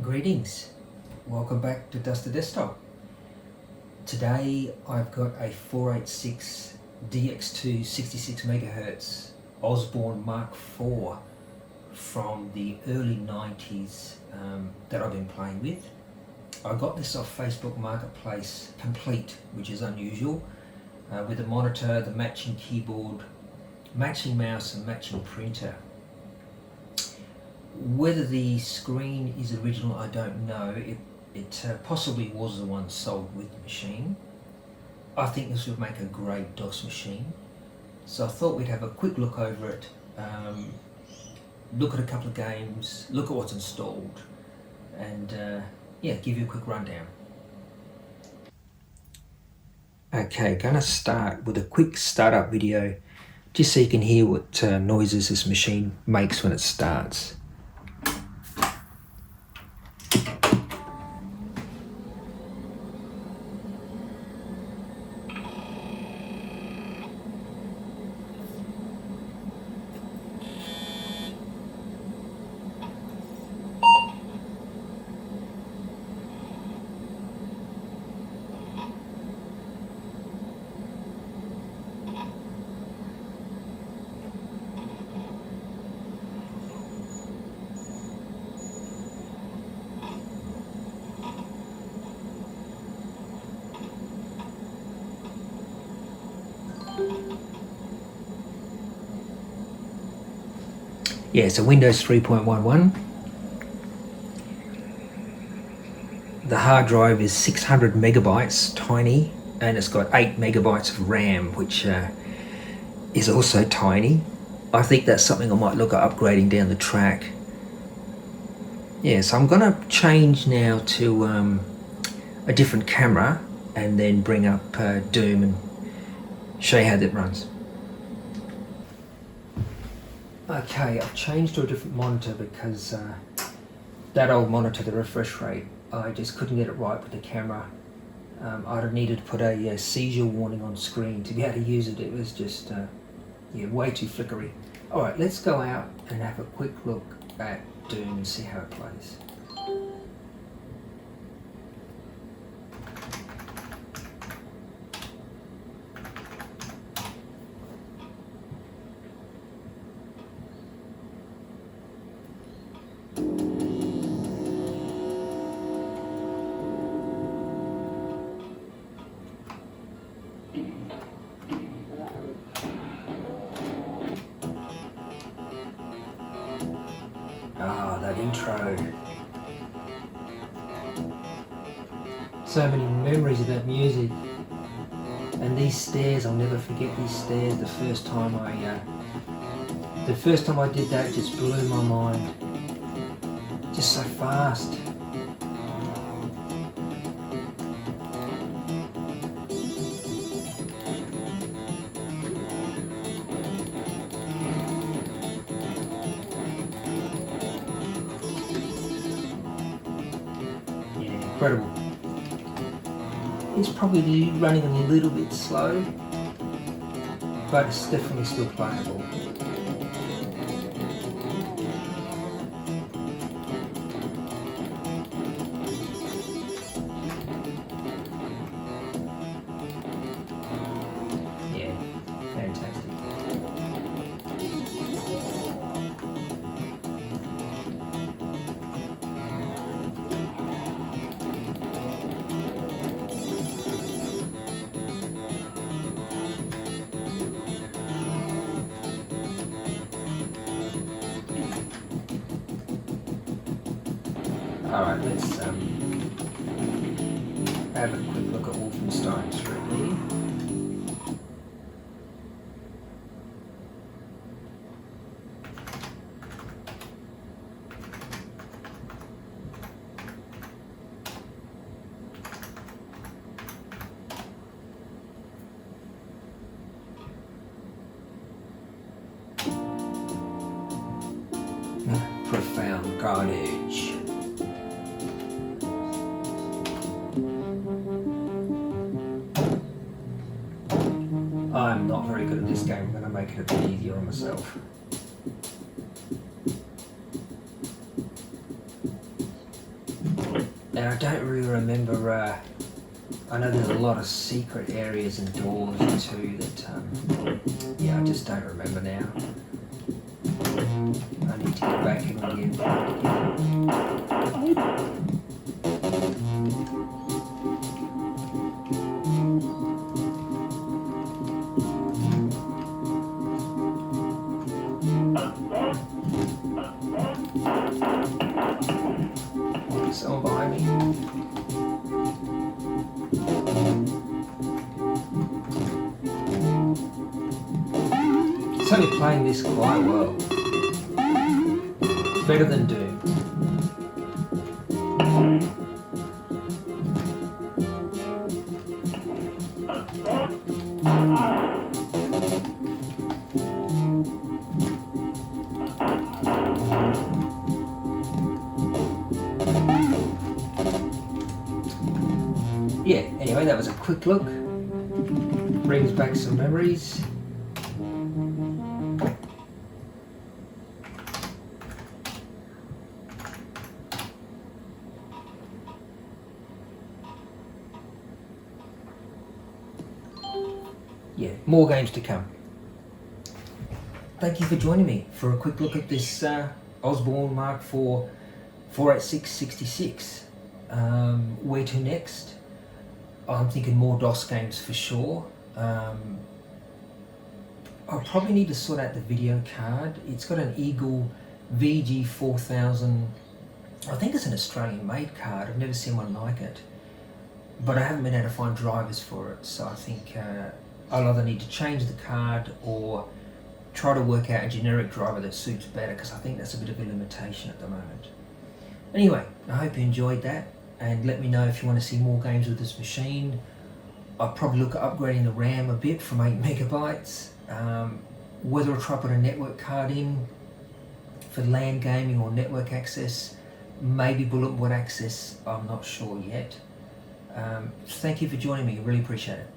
Greetings, welcome back to Dusty Desktop. Today I've got a 486 DX2 66MHz Osborne Mark IV from the early 90s that I've been playing with. I got this off Facebook Marketplace complete, which is unusual, with the monitor, the matching keyboard, matching mouse and matching printer. Whether the screen is original, I don't know. It possibly was the one sold with the machine. I think this would make a great DOS machine. So I thought we'd have a quick look over it, look at a couple of games, look at what's installed, and give you a quick rundown. Okay, gonna start with a quick startup video, just so you can hear what noises this machine makes when it starts. Yeah, so Windows 3.11. The hard drive is 600 megabytes, tiny, and it's got 8 megabytes of RAM, which is also tiny. I think that's something I might look at upgrading down the track. Yeah, so I'm gonna change now to a different camera and then bring up Doom and show you how that runs. Okay, I've changed to a different monitor because that old monitor, the refresh rate, I just couldn't get it right with the camera. I'd have needed to put a seizure warning on screen to be able to use it. It was just way too flickery. Alright, let's go out and have a quick look at Doom and see how it plays. Ah, that intro. So many memories of that music. And these stairs, I'll never forget these stairs. The first time I did that just blew my mind. Just so fast. Incredible. It's probably running a little bit slow, but it's definitely still playable. Yeah, fantastic. Alright, let's have a quick look at Wolfenstein 3D. Profound carnage. I'm not very good at this game. I'm going to make it a bit easier on myself. And I don't really remember, I know there's a lot of secret areas and doors too that, yeah, I just don't remember now. I need to get back in again. Someone behind me. It's only playing this quite well. It's better than Doom. Yeah, anyway, that was a quick look. Brings back some memories. Yeah, more games to come. Thank you for joining me for a quick look at this Osborne Mark IV 486-66. Where to next? I'm thinking more DOS games for sure. I'll probably need to sort out the video card. It's got an Eagle VG4000. I think it's an Australian made card. I've never seen one like it. But I haven't been able to find drivers for it, so I think I'll either need to change the card or try to work out a generic driver that suits better, because I think that's a bit of a limitation at the moment. Anyway, I hope you enjoyed that, and let me know if you want to see more games with this machine. I'll probably look at upgrading the RAM a bit from 8 megabytes. Whether I'll try to put a network card in for LAN gaming or network access, maybe bulletin board access, I'm not sure yet. Thank you for joining me, really appreciate it.